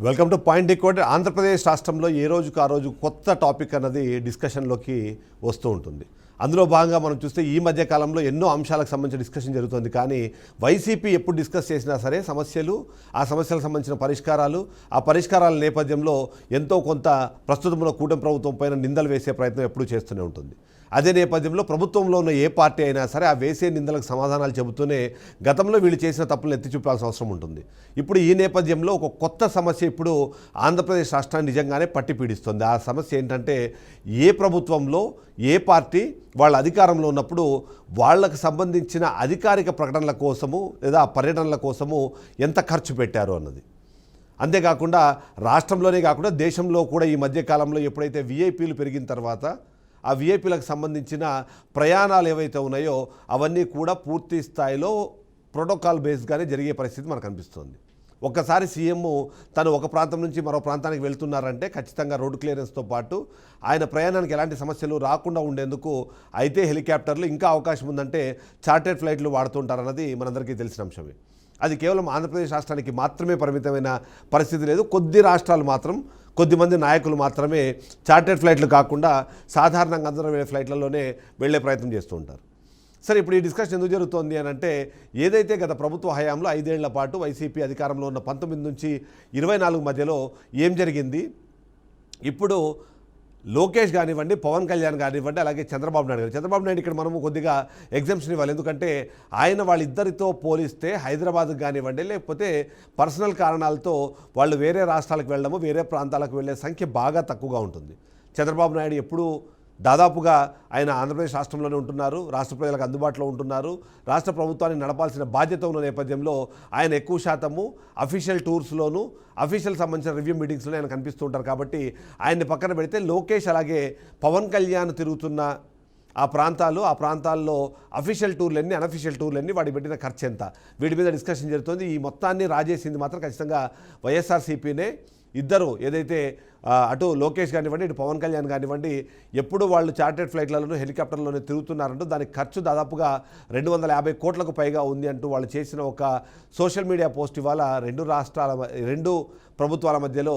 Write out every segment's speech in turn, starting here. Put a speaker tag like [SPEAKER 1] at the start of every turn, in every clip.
[SPEAKER 1] Welcome to point decode. Andhra Pradesh రాష్ట్రంలో ఏ రోజుకు ఆ రోజు కొత్త టాపిక్ అన్నది డిస్కషన్లోకి వస్తూ ఉంటుంది. అందులో భాగంగా మనం చూస్తే ఈ మధ్య కాలంలో ఎన్నో అంశాలకు సంబంధించిన డిస్కషన్ జరుగుతుంది. కానీ వైసీపీ ఎప్పుడు డిస్కస్ చేసినా సరే సమస్యలు, ఆ సమస్యలకు సంబంధించిన పరిష్కారాలు, ఆ పరిష్కారాల నేపథ్యంలో ఎంతో కొంత ప్రస్తుతంలో కూటమి ప్రభుత్వం పైన నిందలు వేసే ప్రయత్నం ఎప్పుడూ చేస్తూనే ఉంటుంది. అదే నేపథ్యంలో ప్రభుత్వంలో ఉన్న ఏ పార్టీ అయినా సరే ఆ వేసే నిందలకు సమాధానాలు చెబుతూనే గతంలో వీళ్ళు చేసిన తప్పులను ఎత్తి చూపాల్సిన అవసరం ఉంటుంది. ఇప్పుడు ఈ నేపథ్యంలో ఒక కొత్త సమస్య ఇప్పుడు ఆంధ్రప్రదేశ్ రాష్ట్రాన్ని నిజంగానే పట్టి పీడిస్తుంది. ఆ సమస్య ఏంటంటే ఏ ప్రభుత్వంలో ఏ పార్టీ వాళ్ళ అధికారంలో ఉన్నప్పుడు వాళ్ళకు సంబంధించిన అధికారిక ప్రకటనల కోసము లేదా పర్యటనల కోసము ఎంత ఖర్చు పెట్టారు అన్నది. అంతేకాకుండా రాష్ట్రంలోనే కాకుండా దేశంలో కూడా ఈ మధ్యకాలంలో ఎప్పుడైతే విఐపీలు పెరిగిన తర్వాత ఆ విఐపీలకు సంబంధించిన ప్రయాణాలు ఏవైతే ఉన్నాయో అవన్నీ కూడా పూర్తి స్థాయిలో ప్రోటోకాల్ బేస్డ్గానే జరిగే పరిస్థితి మనకు అనిపిస్తుంది. ఒక్కసారి సీఎం తను ఒక ప్రాంతం నుంచి మరో ప్రాంతానికి వెళ్తున్నారంటే ఖచ్చితంగా రోడ్డు క్లియరెన్స్తో పాటు ఆయన ప్రయాణానికి ఎలాంటి సమస్యలు రాకుండా ఉండేందుకు అయితే హెలికాప్టర్లు, ఇంకా అవకాశం ఉందంటే చార్టెడ్ ఫ్లైట్లు వాడుతుంటారన్నది మనందరికీ తెలిసిన అంశమే. అది కేవలం ఆంధ్రప్రదేశ్ రాష్ట్రానికి మాత్రమే పరిమితమైన పరిస్థితి లేదు. కొద్ది రాష్ట్రాలు మాత్రం, కొద్దిమంది నాయకులు మాత్రమే చార్టెడ్ ఫ్లైట్లు కాకుండా సాధారణంగా అందరూ వెళ్ళే ఫ్లైట్లలోనే వెళ్ళే ప్రయత్నం చేస్తూ ఉంటారు. సరే, ఇప్పుడు ఈ డిస్కషన్ ఎందుకు జరుగుతోంది అని అంటే, ఏదైతే గత ప్రభుత్వ హయాంలో 5 ఏళ్ల పాటు వైసీపీ అధికారంలో ఉన్న 19 నుంచి 24 మధ్యలో ఏం జరిగింది, ఇప్పుడు లోకేష్ కానివ్వండి, పవన్ కళ్యాణ్ కానివ్వండి, అలాగే చంద్రబాబు నాయుడు ఇక్కడ మనము కొద్దిగా ఎగ్జామ్షన్ ఇవ్వాలి. ఎందుకంటే ఆయన వాళ్ళిద్దరితో పోలిస్తే హైదరాబాద్కి కానివ్వండి, లేకపోతే పర్సనల్ కారణాలతో వాళ్ళు వేరే రాష్ట్రాలకు వెళ్ళడము, వేరే ప్రాంతాలకు వెళ్ళే సంఖ్య బాగా తక్కువగా ఉంటుంది. చంద్రబాబు నాయుడు ఎప్పుడూ దాదాపుగా ఆయన ఆంధ్రప్రదేశ్ రాష్ట్రంలోనే ఉంటున్నారు, రాష్ట్ర ప్రజలకు అందుబాటులో ఉంటున్నారు, రాష్ట్ర ప్రభుత్వాన్ని నడపాల్సిన బాధ్యత ఉన్న నేపథ్యంలో ఆయన ఎక్కువ శాతము అఫీషియల్ టూర్స్లోనూ, అఫీషియల్ సంబంధించిన రివ్యూ మీటింగ్స్లో ఆయన కనిపిస్తూ ఉంటారు. కాబట్టి ఆయన్ని పక్కన పెడితే లోకేష్ అలాగే పవన్ కళ్యాణ్ తిరుగుతున్న ఆ ప్రాంతాల్లో అఫీషియల్ టూర్లన్నీ, అనఫీషియల్ టూర్లన్నీ, వాడికి పెట్టిన ఖర్చు ఎంత, వీటి మీద డిస్కషన్ జరుగుతుంది. ఈ మొత్తాన్ని రాజేసింది మాత్రం ఖచ్చితంగా వైఎస్ఆర్సీపీనే. ఇద్దరు ఏదైతే అటు లోకేష్ కానివ్వండి, ఇటు పవన్ కళ్యాణ్ కానివ్వండి, ఎప్పుడు వాళ్ళు చార్టెడ్ ఫ్లైట్లలోనూ హెలికాప్టర్లోనే తిరుగుతున్నారంటూ దానికి ఖర్చు దాదాపుగా 250 కోట్లకు పైగా ఉంది అంటూ వాళ్ళు చేసిన ఒక సోషల్ మీడియా పోస్ట్ ఇవాళ రెండు ప్రభుత్వాల మధ్యలో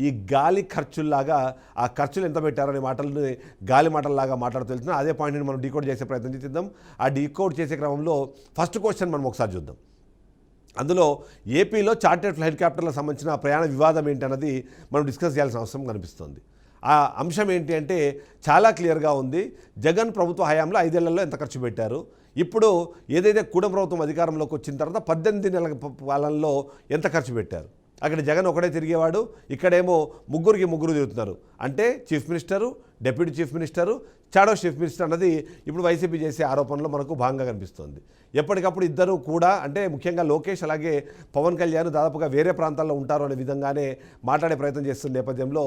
[SPEAKER 1] ఈ గాలి ఖర్చుల్లాగా ఆ ఖర్చులు ఎంత పెట్టారనే మాటలని గాలి మాటల్లాగా మాట్లాడుతూ వెళ్తున్నాం. అదే పాయింట్ని మనం డీకోడ్ చేసే ప్రయత్నం చేద్దాం. ఆ డీకోడ్ చేసే క్రమంలో ఫస్ట్ క్వశ్చన్ మనం ఒకసారి చూద్దాం. అందులో ఏపీలో చార్టెడ్ హెలికాప్టర్లకు సంబంధించిన ప్రయాణ వివాదం ఏంటన్నది మనం డిస్కస్ చేయాల్సిన అవసరం కనిపిస్తుంది. ఆ అంశం ఏంటి అంటే చాలా క్లియర్గా ఉంది. జగన్ ప్రభుత్వ హయాంలో 5 ఏళ్లలో ఎంత ఖర్చు పెట్టారు, ఇప్పుడు ఏదైతే కూటమి ప్రభుత్వం అధికారంలోకి వచ్చిన తర్వాత 18 నెలల పాలనలో ఎంత ఖర్చు పెట్టారు. అక్కడ జగన్ ఒకడే తిరిగేవాడు, ఇక్కడేమో ముగ్గురు తిరుగుతున్నారు. అంటే chief minister, deputy chief minister, shadow chief minister అన్నది ఇప్పుడు వైసీపీ చేసే ఆరోపణలో మనకు భాగంగా కనిపిస్తుంది. ఎప్పటికప్పుడు ఇద్దరు కూడా, అంటే ముఖ్యంగా లోకేష్ అలాగే పవన్ కళ్యాణ్ దాదాపుగా వేరే ప్రాంతాల్లో ఉంటారు అనే విధంగానే మాట్లాడే ప్రయత్నం చేస్తున్న నేపథ్యంలో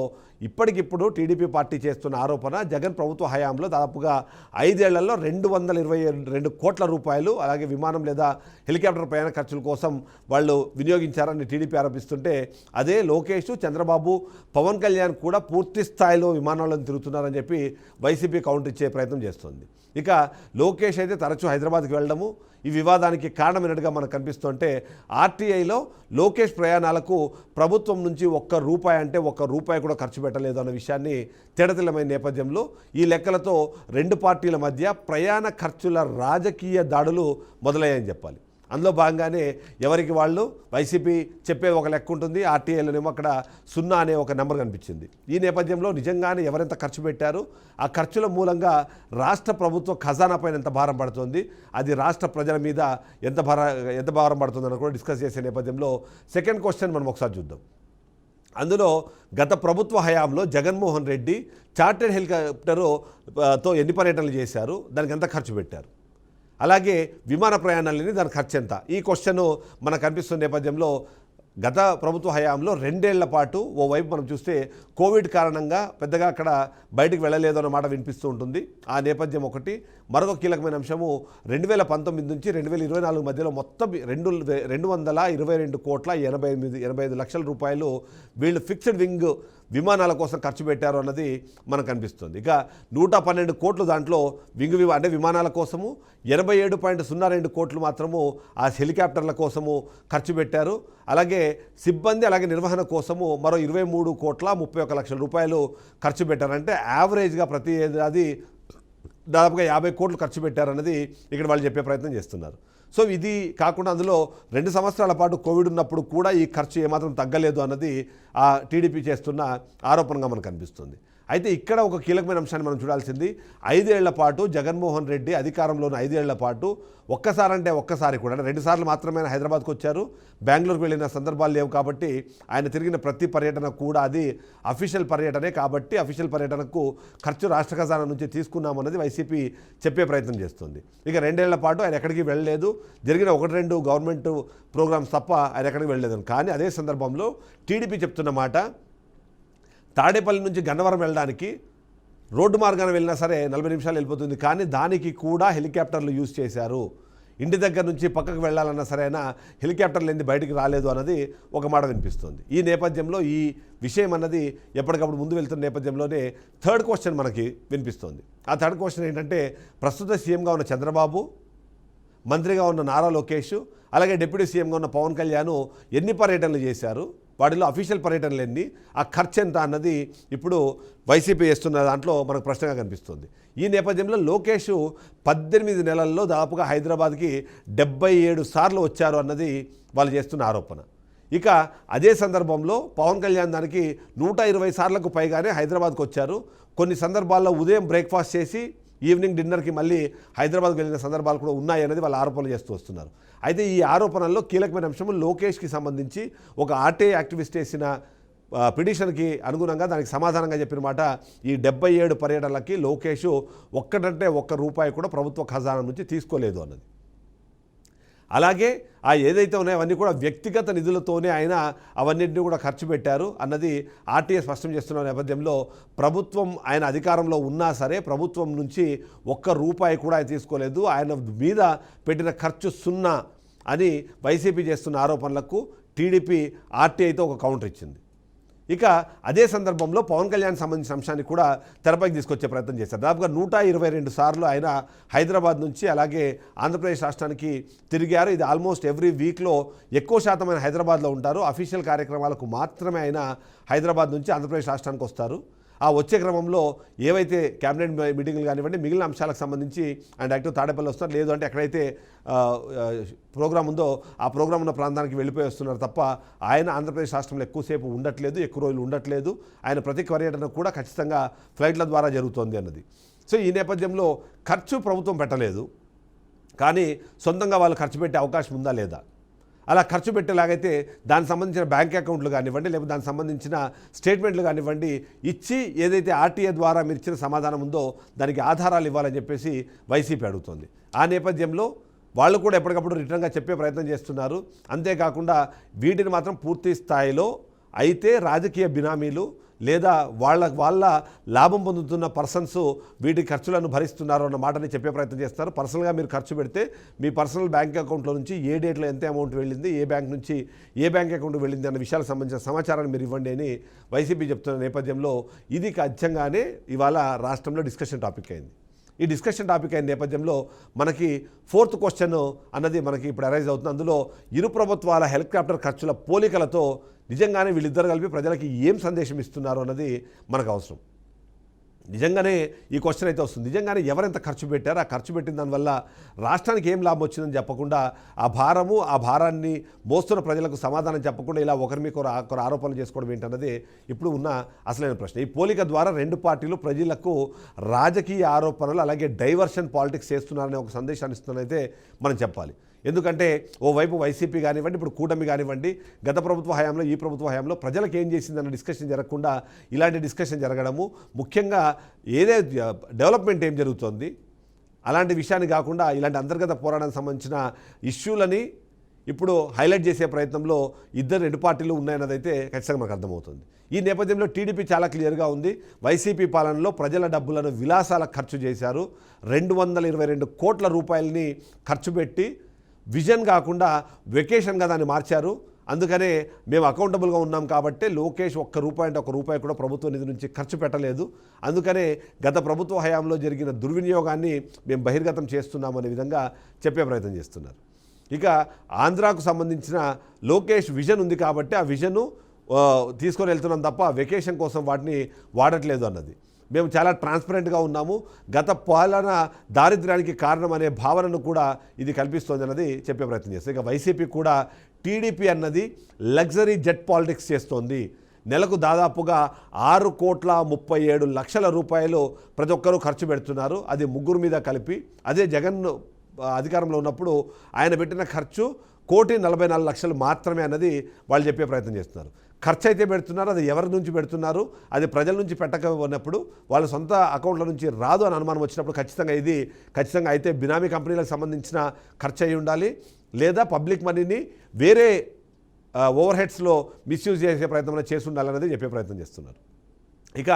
[SPEAKER 1] ఇప్పటికిప్పుడు టీడీపీ పార్టీ చేస్తున్న ఆరోపణ, జగన్ ప్రభుత్వ హయాంలో దాదాపుగా 5 ఏళ్లలో 222 కోట్ల రూపాయలు అలాగే విమానం లేదా హెలికాప్టర్ ప్రయాణ ఖర్చుల కోసం వాళ్ళు వినియోగించారని టీడీపీ ఆరోపిస్తుంటే, అదే లోకేష్, చంద్రబాబు, పవన్ కళ్యాణ్ కూడా పూర్తి స్థాయిలో విమానాలను తిరుగుతున్నారని చెప్పి వైసీపీ కౌంటర్ ఇచ్చే ప్రయత్నం చేస్తుంది. ఇక లోకేష్ అయితే తరచూ హైదరాబాద్కి వెళ్ళడము ఈ వివాదానికి కారణమైనట్టుగా మనకు కనిపిస్తుంటే, ఆర్టీఐలో లోకేష్ ప్రయాణాలకు ప్రభుత్వం నుంచి ఒక్క రూపాయి కూడా ఖర్చు పెట్టలేదు అన్న విషయాన్ని తేడతెల్లమైన నేపథ్యంలో ఈ లెక్కలతో రెండు పార్టీల మధ్య ప్రయాణ ఖర్చుల రాజకీయ దాడులు మొదలయ్యాయని చెప్పాలి. అందులో భాగంగానే ఎవరికి వాళ్ళు వైసీపీ చెప్పే ఒక లెక్క ఉంటుంది, ఆర్టీఐలోనేమో అక్కడ 0 అనే ఒక నెంబర్ కనిపించింది. ఈ నేపథ్యంలో నిజంగానే ఎవరెంత ఖర్చు పెట్టారు, ఆ ఖర్చుల మూలంగా రాష్ట్ర ప్రభుత్వ ఖజానా పైన ఎంత భారం పడుతుంది, అది రాష్ట్ర ప్రజల మీద ఎంత భారం పడుతుందని కూడా డిస్కస్ చేసే నేపథ్యంలో సెకండ్ క్వశ్చన్ మనం ఒకసారి చూద్దాం. అందులో గత ప్రభుత్వ హయాంలో జగన్మోహన్ రెడ్డి చార్టెడ్ హెలికాప్టర్తో ఎన్ని పర్యటనలు చేశారు, దానికి ఎంత ఖర్చు పెట్టారు, అలాగే విమాన ప్రయాణాలని దాని ఖర్చు ఎంత, ఈ క్వశ్చన్ మనకు కనిపిస్తున్న నేపథ్యంలో గత ప్రభుత్వ హయాంలో 2 ఏళ్ల పాటు ఓవైపు మనం చూస్తే కోవిడ్ కారణంగా పెద్దగా అక్కడ బయటికి వెళ్ళలేదు అన్న మాట వినిపిస్తూ ఉంటుంది. ఆ నేపథ్యం ఒకటి. మరొక కీలకమైన అంశము 2019 నుంచి 2024 మధ్యలో మొత్తం 222 కోట్ల 85 లక్షల రూపాయలు వీళ్ళు ఫిక్స్డ్ వింగ్ విమానాల కోసం ఖర్చు పెట్టారు అన్నది మనకు కనిపిస్తుంది. ఇక 112 కోట్లు దాంట్లో అంటే విమానాల కోసము, 87.02 కోట్లు మాత్రము ఆ హెలికాప్టర్ల కోసము ఖర్చు పెట్టారు. అలాగే సిబ్బంది అలాగే నిర్వహణ కోసము మరో 23.31 లక్షల రూపాయలు ఖర్చు పెట్టారంటే యావరేజ్గా ప్రతి ఏడాది దాదాపుగా 50 కోట్లు ఖర్చు పెట్టారన్నది ఇక్కడ వాళ్ళు చెప్పే ప్రయత్నం చేస్తున్నారు. సో ఇది కాకుండా అందులో 2 సంవత్సరాల పాటు కోవిడ్ ఉన్నప్పుడు కూడా ఈ ఖర్చు ఏమాత్రం తగ్గలేదు అన్నది ఆ టీడీపీ చేస్తున్న ఆరోపణగా మనకు కనిపిస్తుంది. అయితే ఇక్కడ ఒక కీలకమైన అంశాన్ని మనం చూడాల్సింది, 5 ఏళ్ల పాటు జగన్మోహన్ రెడ్డి అధికారంలోని 5 ఏళ్ల పాటు ఒక్కసారి కూడా 2 సార్లు మాత్రమే హైదరాబాద్కు వచ్చారు. బెంగళూరుకు వెళ్ళిన సందర్భాలు లేవు కాబట్టి ఆయన తిరిగిన ప్రతి పర్యటన కూడా అది అఫీషియల్ పర్యటనే కాబట్టి అఫీషియల్ పర్యటనకు ఖర్చు రాష్ట్ర ఖజానా నుంచి తీసుకున్నామన్నది వైసీపీ చెప్పే ప్రయత్నం చేస్తుంది. ఇక 2 ఏళ్ల పాటు ఆయన ఎక్కడికి వెళ్ళలేదు, జరిగిన 1-2 గవర్నమెంట్ ప్రోగ్రామ్స్ తప్ప ఆయన ఎక్కడికి వెళ్ళలేదు. కానీ అదే సందర్భంలో టీడీపీ చెప్తున్న మాట, తాడేపల్లి నుంచి గన్నవరం వెళ్ళడానికి రోడ్డు మార్గాన వెళ్ళినా సరే 40 నిమిషాలు వెళ్ళిపోతుంది, కానీ దానికి కూడా హెలికాప్టర్లు యూజ్ చేశారు. ఇంటి దగ్గర నుంచి పక్కకు వెళ్ళాలన్నా సరైన హెలికాప్టర్లు ఏంది బయటికి రాలేదు అన్నది ఒక మాట వినిపిస్తుంది. ఈ నేపథ్యంలో ఈ విషయం అన్నది ఎప్పటికప్పుడు ముందు వెళ్తున్న నేపథ్యంలోనే థర్డ్ క్వశ్చన్ మనకి వినిపిస్తుంది. ఆ థర్డ్ క్వశ్చన్ ఏంటంటే, ప్రస్తుత సీఎంగా ఉన్న చంద్రబాబు, మంత్రిగా ఉన్న నారా లోకేష్, అలాగే డిప్యూటీ సీఎంగా ఉన్న పవన్ కళ్యాణ్ ఎన్ని పర్యటనలు చేశారు, వాటిలో అఫీషియల్ పర్యటనలు ఎన్ని, ఆ ఖర్చు ఎంత అన్నది ఇప్పుడు వైసీపీ చేస్తున్న దాంట్లో మనకు ప్రశ్నగా కనిపిస్తుంది. ఈ నేపథ్యంలో లోకేష్ 18 నెలల్లో దాదాపుగా హైదరాబాద్కి 77 సార్లు వచ్చారు అన్నది వాళ్ళు చేస్తున్న ఆరోపణ. ఇక అదే సందర్భంలో పవన్ కళ్యాణ్ దానికి 120 సార్లకు పైగానే హైదరాబాద్కు వచ్చారు. కొన్ని సందర్భాల్లో ఉదయం బ్రేక్ఫాస్ట్ చేసి ఈవినింగ్ డిన్నర్కి మళ్ళీ హైదరాబాద్కు వెళ్ళిన సందర్భాలు కూడా ఉన్నాయన్నది వాళ్ళు ఆరోపణలు చేస్తూ వస్తున్నారు. అయితే ఈ ఆరోపణల్లో కీలకమైన అంశం లోకేష్కి సంబంధించి ఒక ఆర్టీఐ యాక్టివిస్ట్ వేసిన పిటిషన్కి అనుగుణంగా దానికి సమాధానంగా చెప్పిన మాట, ఈ 77 పర్యటనలకి లోకేష్ ఒక్కటంటే ఒక్క రూపాయి కూడా ప్రభుత్వ ఖజానా నుంచి తీసుకోలేదు అన్నది. అలాగే ఆ ఏదైతే ఉన్నాయో అవన్నీ కూడా వ్యక్తిగత నిధులతోనే ఆయన అవన్నింటినీ కూడా ఖర్చు పెట్టారు అన్నది ఆర్టీఐ స్పష్టం చేస్తున్న నేపథ్యంలో ప్రభుత్వం ఆయన అధికారంలో ఉన్నా సరే ప్రభుత్వం నుంచి ఒక్క రూపాయి కూడా ఆయన తీసుకోలేదు, ఆయన మీద పెట్టిన ఖర్చు 0 అని వైసీపీ చేస్తున్న ఆరోపణలకు టీడీపీ ఆర్టీఐతో ఒక కౌంటర్ ఇచ్చింది. ఇక అదే సందర్భంలో పవన్ కళ్యాణ్ సంబంధించిన అంశాన్ని కూడా తెరపైకి తీసుకొచ్చే ప్రయత్నం చేశారు. దాదాపుగా 122 సార్లు ఆయన హైదరాబాద్ నుంచి అలాగే ఆంధ్రప్రదేశ్ రాష్ట్రానికి తిరిగారు. ఇది ఆల్మోస్ట్ ఎవ్రీ వీక్లో ఎక్కువ శాతం ఆయన హైదరాబాద్లో ఉంటారు. అఫీషియల్ కార్యక్రమాలకు మాత్రమే ఆయన హైదరాబాద్ నుంచి ఆంధ్రప్రదేశ్ రాష్ట్రానికి వస్తారు. ఆ వచ్చే క్రమంలో ఏవైతే క్యాబినెట్ మీటింగ్లు కానివ్వండి మిగిలిన అంశాలకు సంబంధించి ఆయన డైరెక్ట్ తాడేపల్లి వస్తారు, లేదు అంటే ఎక్కడైతే ప్రోగ్రాం ఉందో ఆ ప్రోగ్రాం ఉన్న ప్రాంతానికి వెళ్ళిపోయి వస్తున్నారు తప్ప ఆయన ఆంధ్రప్రదేశ్ రాష్ట్రంలో ఎక్కువసేపు ఉండట్లేదు, ఎక్కువ రోజులు ఉండట్లేదు. ఆయన ప్రతి పర్యటన కూడా ఖచ్చితంగా ఫ్లైట్ల ద్వారా జరుగుతోంది అన్నది. సో ఈ నేపథ్యంలో ఖర్చు ప్రభుత్వం పెట్టలేదు, కానీ సొంతంగా వాళ్ళు ఖర్చు పెట్టే అవకాశం ఉందా లేదా, అలా ఖర్చు పెట్టేలాగైతే దానికి సంబంధించిన బ్యాంక్ అకౌంట్లు కానివ్వండి లేకపోతే దానికి సంబంధించిన స్టేట్మెంట్లు కానివ్వండి ఇచ్చి ఏదైతే ఆర్టీఏ ద్వారా మీరు ఇచ్చిన సమాధానం ఉందో దానికి ఆధారాలు ఇవ్వాలని చెప్పేసి వైసీపీ అడుగుతోంది. ఆ నేపథ్యంలో వాళ్ళు కూడా ఎప్పటికప్పుడు రిటర్న్గా చెప్పే ప్రయత్నం చేస్తున్నారు. అంతేకాకుండా వీటిని మాత్రం పూర్తి స్థాయిలో అయితే రాజకీయ బినామీలు లేదా వాళ్ళ లాభం పొందుతున్న పర్సన్స్ వీటి ఖర్చులను భరిస్తున్నారు అన్న మాటని చెప్పే ప్రయత్నం చేస్తారు. పర్సనల్గా మీరు ఖర్చు పెడితే మీ పర్సనల్ బ్యాంక్ అకౌంట్లో నుంచి ఏ డేట్లో ఎంత అమౌంట్ వెళ్ళింది, ఏ బ్యాంక్ నుంచి ఏ బ్యాంక్ అకౌంట్ వెళ్ళింది అన్న విషయాలకు సంబంధించిన సమాచారాన్ని మీరు ఇవ్వండి అని వైసీపీ చెప్తున్న నేపథ్యంలో ఇది ఖచ్చితంగానే ఇవాళ రాష్ట్రంలో డిస్కషన్ టాపిక్ అయింది. ఈ డిస్కషన్ టాపిక్ అయిన నేపథ్యంలో మనకి ఫోర్త్ క్వశ్చన్ అన్నది మనకి ఇప్పుడు అరైజ్ అవుతుంది. అందులో ఇరు ప్రభుత్వాల హెలికాప్టర్ ఖర్చుల పోలికలతో నిజంగానే వీళ్ళిద్దరు కలిపి ప్రజలకి ఏం సందేశం ఇస్తున్నారు అన్నది మనకు అవసరం. నిజంగానే ఈ క్వశ్చన్ అయితే వస్తుంది, నిజంగానే ఎవరెంత ఖర్చు పెట్టారు, ఆ ఖర్చు పెట్టిన దానివల్ల రాష్ట్రానికి ఏం లాభం వచ్చిందని చెప్పకుండా ఆ భారాన్ని మోస్తున్న ప్రజలకు సమాధానం చెప్పకుండా ఇలా ఒకరి మీద ఒకరు ఆరోపణలు చేసుకోవడం ఏంటన్నది ఇప్పుడు ఉన్న అసలైన ప్రశ్న. ఈ పోలిక ద్వారా 2 పార్టీలు ప్రజలకు రాజకీయ ఆరోపణలు అలాగే డైవర్షన్ పాలిటిక్స్ చేస్తున్నారనే ఒక సందేశాన్ని ఇస్తుందనైతే మనం చెప్పాలి. ఎందుకంటే ఓవైపు వైసీపీ కానివ్వండి ఇప్పుడు కూటమి కానివ్వండి గత ప్రభుత్వ హయాంలో ఈ ప్రభుత్వ హయాంలో ప్రజలకు ఏం చేసిందన్న డిస్కషన్ జరగకుండా ఇలాంటి డిస్కషన్ జరగడము, ముఖ్యంగా ఏదే డెవలప్మెంట్ ఏం జరుగుతుంది అలాంటి విషయాన్ని కాకుండా ఇలాంటి అంతర్గత పోరాటానికి సంబంధించిన ఇష్యూలని ఇప్పుడు హైలైట్ చేసే ప్రయత్నంలో 2 పార్టీలు ఉన్నాయన్నదైతే ఖచ్చితంగా మనకు అర్థమవుతుంది. ఈ నేపథ్యంలో టీడీపీ చాలా క్లియర్గా ఉంది, వైసీపీ పాలనలో ప్రజల డబ్బులను విలాసాలకు ఖర్చు చేశారు, 222 కోట్ల రూపాయలని ఖర్చు పెట్టి విజన్ కాకుండా వెకేషన్గా దాన్ని మార్చారు. అందుకనే మేము అకౌంటబుల్గా ఉన్నాం కాబట్టి లోకేష్ ఒక్క రూపాయి అంటే ఒక్క రూపాయి కూడా ప్రభుత్వ నిధి నుంచి ఖర్చు పెట్టలేదు. అందుకనే గత ప్రభుత్వ హయాంలో జరిగిన దుర్వినియోగాన్ని మేము బహిర్గతం చేస్తున్నామనే విధంగా చెప్పే ప్రయత్నం చేస్తున్నారు. ఇక ఆంధ్రాకు సంబంధించిన లోకేష్ విజన్ ఉంది కాబట్టి ఆ విజను తీసుకొని వెళ్తున్నాం తప్ప వెకేషన్ కోసం వాటిని వాడట్లేదు అన్నది. మేము చాలా ట్రాన్స్పరెంట్గా ఉన్నాము, గత పాలన దారిద్ర్యానికి కారణం అనే భావనను కూడా ఇది కల్పిస్తోంది అన్నది చెప్పే ప్రయత్నం చేస్తుంది. ఇక వైసీపీ కూడా టీడీపీ అన్నది లగ్జరీ జెట్ పాలిటిక్స్ చేస్తోంది. నెలకు దాదాపుగా 6,37,00,000 రూపాయలు ప్రతి ఒక్కరూ ఖర్చు పెడుతున్నారు. అది ముగ్గురు మీద కలిపి. అదే జగన్ అధికారంలో ఉన్నప్పుడు ఆయన పెట్టిన ఖర్చు 1,44,00,000 మాత్రమే అన్నది వాళ్ళు చెప్పే ప్రయత్నం చేస్తున్నారు. ఖర్చు అయితే పెడుతున్నారు, అది ఎవరి నుంచి పెడుతున్నారు, అది ప్రజల నుంచి పెట్టకపోయినప్పుడు వాళ్ళ సొంత అకౌంట్ల నుంచి రాదు అని అనుమానం వచ్చినప్పుడు ఖచ్చితంగా అయితే బినామీ కంపెనీలకు సంబంధించిన ఖర్చు అయి ఉండాలి, లేదా పబ్లిక్ మనీని వేరే ఓవర్ హెడ్స్లో మిస్యూజ్ చేసే ప్రయత్నం చేసి ఉండాలనేది చెప్పే ప్రయత్నం చేస్తున్నారు. ఇక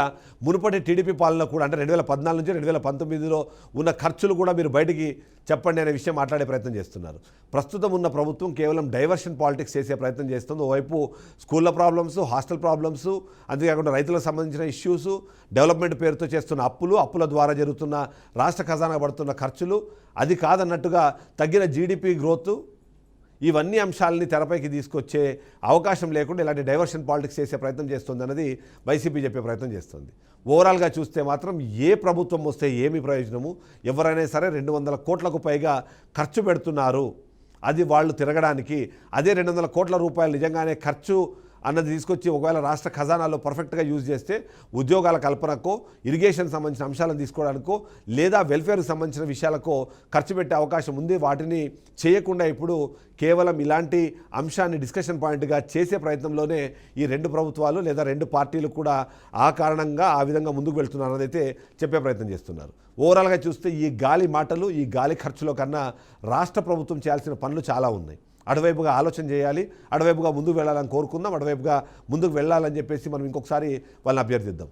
[SPEAKER 1] మునుపటి టీడీపీ పాలన కూడా అంటే 2014 నుంచి 2019లో ఉన్న ఖర్చులు కూడా మీరు బయటికి చెప్పండి అనే విషయం మాట్లాడే ప్రయత్నం చేస్తున్నారు. ప్రస్తుతం ఉన్న ప్రభుత్వం కేవలం డైవర్షన్ పాలిటిక్స్ చేసే ప్రయత్నం చేస్తుంది. ఓవైపు స్కూళ్ళ ప్రాబ్లమ్స్, హాస్టల్ ప్రాబ్లమ్స్, అంతేకాకుండా రైతులకు సంబంధించిన ఇష్యూస్, డెవలప్మెంట్ పేరుతో చేస్తున్న అప్పుల ద్వారా జరుగుతున్న రాష్ట్ర ఖజానా పడుతున్న ఖర్చులు, అది కాదన్నట్టుగా తగ్గిన జీడిపి గ్రోత్, ఇవన్నీ అంశాలని తెరపైకి తీసుకొచ్చే అవకాశం లేకుండా ఇలాంటి డైవర్షన్ పాలిటిక్స్ చేసే ప్రయత్నం చేస్తుంది అన్నది వైసీపీ చెప్పే ప్రయత్నం చేస్తుంది. ఓవరాల్గా చూస్తే మాత్రం ఏ ప్రభుత్వం వస్తే ఏమి ప్రయోజనము, ఎవరైనా సరే 200 కోట్లకు పైగా ఖర్చు పెడుతున్నారు, అది వాళ్ళు తిరగడానికి. అదే 200 కోట్ల రూపాయలు నిజంగానే ఖర్చు అన్నది తీసుకొచ్చి ఒకవేళ రాష్ట్ర ఖజానాలో పర్ఫెక్ట్గా యూజ్ చేస్తే ఉద్యోగాల కల్పనకో, ఇరిగేషన్ సంబంధించిన అంశాలను తీసుకోవడానికో, లేదా వెల్ఫేర్కి సంబంధించిన విషయాలకో ఖర్చు పెట్టే అవకాశం ఉంది. వాటిని చేయకుండా ఇప్పుడు కేవలం ఇలాంటి అంశాన్ని డిస్కషన్ పాయింట్గా చేసే ప్రయత్నంలోనే ఈ రెండు ప్రభుత్వాలు లేదా రెండు పార్టీలు కూడా ఆ కారణంగా ఆ విధంగా ముందుకు వెళ్తున్నారు అన్నదైతే చెప్పే ప్రయత్నం చేస్తున్నారు. ఓవరాల్గా చూస్తే ఈ గాలి మాటలు, ఈ గాలి ఖర్చులో కన్నా రాష్ట్ర ప్రభుత్వం చేయాల్సిన పనులు చాలా ఉన్నాయి. అటువైపుగా ఆలోచన చేయాలి, అటువైపుగా ముందుకు వెళ్ళాలని కోరుకుందాం, అటువైపుగా ముందుకు వెళ్ళాలని చెప్పేసి మనం ఇంకొకసారి వాళ్ళని అభ్యర్థిద్దాం.